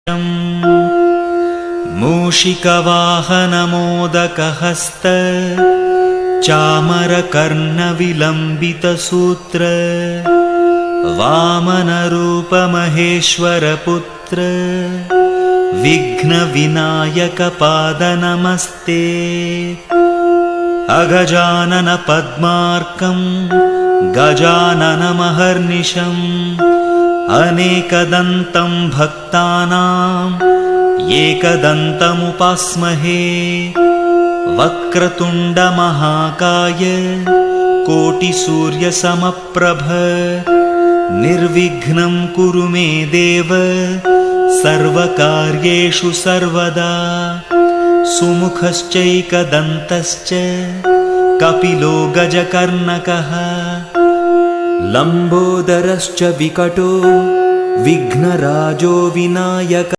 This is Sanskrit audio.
मूषिकवाहनमोदकहस्त चामरकर्णविलम्बितसूत्र वामनरूपमहेश्वरपुत्र विघ्नविनायकपादनमस्ते। अगजाननपद्मार्कं गजाननमहर्निशम् अनेकदन्तं भक्तानां एकदन्तमुपास्महे। वक्रतुण्डमहाकाय कोटिसूर्यसमप्रभ निर्विघ्नं कुरु मे देव सर्वकार्येषु सर्वदा। सुमुखश्चैकदन्तश्च कपिलो गजकर्णकः लम्बोदरश्च विकटो विघ्नराजो विनायकः।